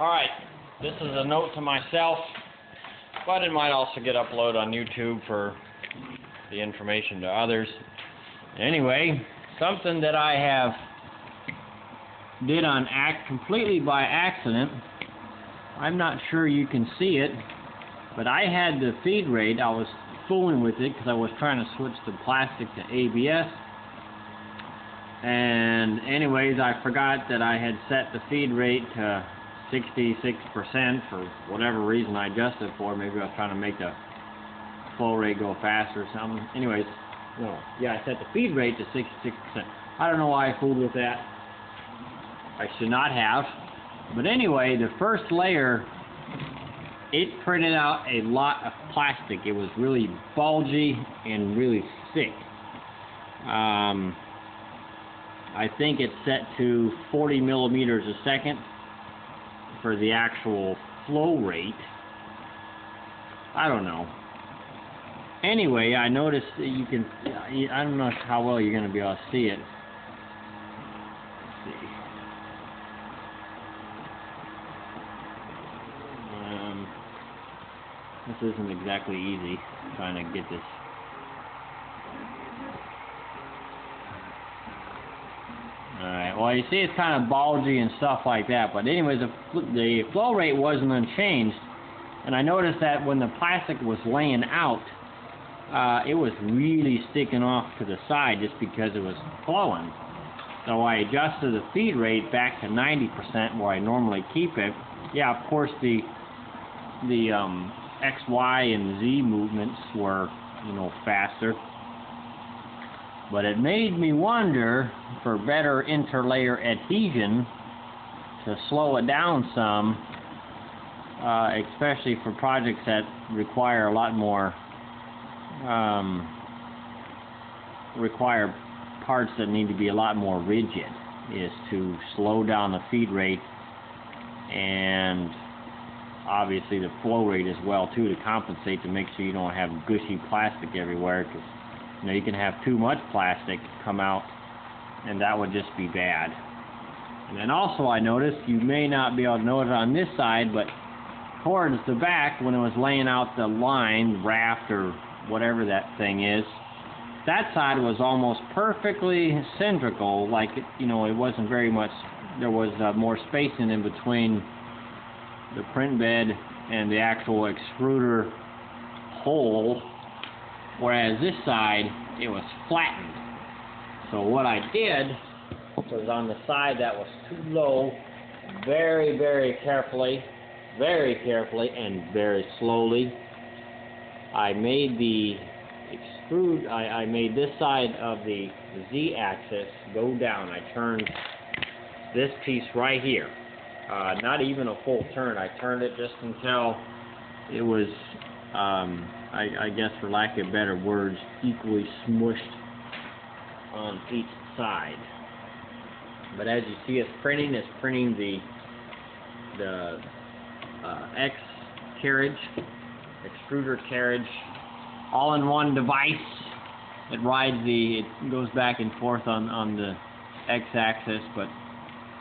Alright, this is a note to myself, but it might also get uploaded on YouTube for the information to others. Anyway, something that I have did on completely by accident. I'm not sure you can see it, but I had the feed rate. I was fooling with it because I was trying to switch the plastic to ABS. And anyways, I forgot that I had set the feed rate to 66% for whatever reason I adjusted it for. Maybe I was trying to make the flow rate go faster or something. Anyways, no. Yeah, I set the feed rate to 66%. I don't know why I fooled with that. I should not have. But anyway, the first layer, it printed out a lot of plastic. It was really bulgy and really thick. I think it's set to 40 millimeters a second for the actual flow rate. I don't know. Anyway, I noticed that you can, I don't know how well you're going to be able to see it. Let's see. This isn't exactly easy, trying to get this. Alright, well you see it's kind of bulgy and stuff like that, but anyways, the flow rate wasn't unchanged, and I noticed that when the plastic was laying out, it was really sticking off to the side just because it was flowing. So I adjusted the feed rate back to 90% where I normally keep it. Yeah, of course the X, Y, and Z movements were, faster. But it made me wonder, for better interlayer adhesion, to slow it down some, especially for projects that require a lot more, require parts that need to be a lot more rigid, is to slow down the feed rate and obviously the flow rate as well too, to compensate, to make sure you don't have gushy plastic everywhere, because you can have too much plastic come out and that would just be bad. And then also I noticed, you may not be able to notice on this side, but towards the back when it was laying out the line, raft or whatever that thing is, that side was almost perfectly cylindrical, like it wasn't very much, there was more spacing in between the print bed and the actual extruder hole, whereas this side, it was flattened. So what I did was, on the side that was too low, very, very carefully and very slowly, I made the I made this side of the Z-axis go down. I turned this piece right here. Not even a full turn. I turned it just until it was, I guess for lack of better words, equally smushed on each side. But as you see, it's printing the X carriage, extruder carriage, all in one device. It goes back and forth on the X-axis, but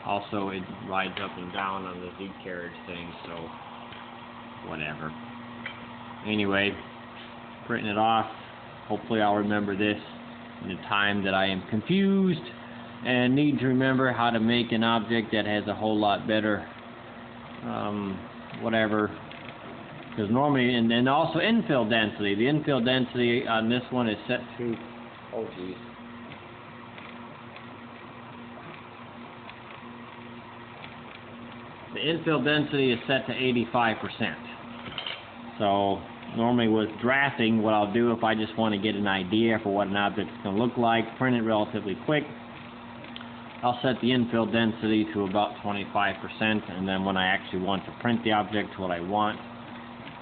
also it rides up and down on the Z carriage thing, so whatever. Anyway, printing it off. Hopefully I'll remember this in the time that I am confused and need to remember how to make an object that has a whole lot better whatever. Because normally, and then also infill density. The infill density on this one is set to, oh geez. The infill density is set to 85%. So normally with drafting, what I'll do if I just want to get an idea for what an object is going to look like, print it relatively quick, I'll set the infill density to about 25%, and then when I actually want to print the object to what I want,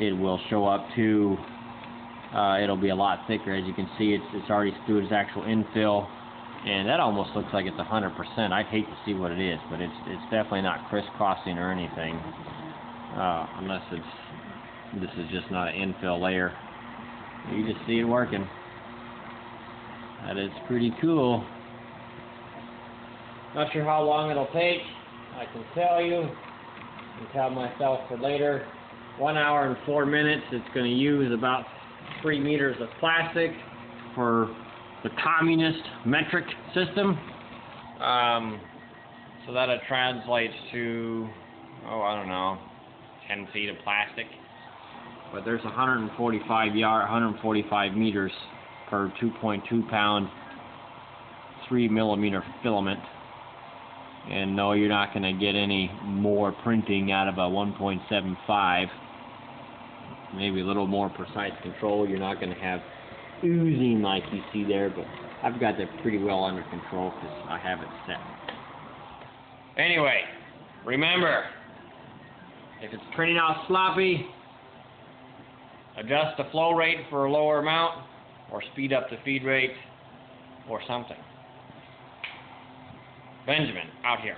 it will show up to, it'll be a lot thicker. As you can see, it's already through its actual infill, and that almost looks like it's 100%. I'd hate to see what it is, but it's definitely not crisscrossing or anything, unless this is just not an infill layer. You just see it working. That is pretty cool. Not sure how long it'll take. I can tell you and tell myself for later, 1 hour and 4 minutes, it's going to use about 3 meters of plastic for the communist metric system. So that it translates to, I don't know, 10 feet of plastic. But there's 145 meters per 2.2 pound 3 millimeter filament. And no, you're not going to get any more printing out of a 1.75. Maybe a little more precise control. You're not going to have oozing like you see there, but I've got that pretty well under control because I have it set. Anyway, remember, if it's printing out sloppy, adjust the flow rate for a lower amount, or speed up the feed rate, or something. Benjamin, out here.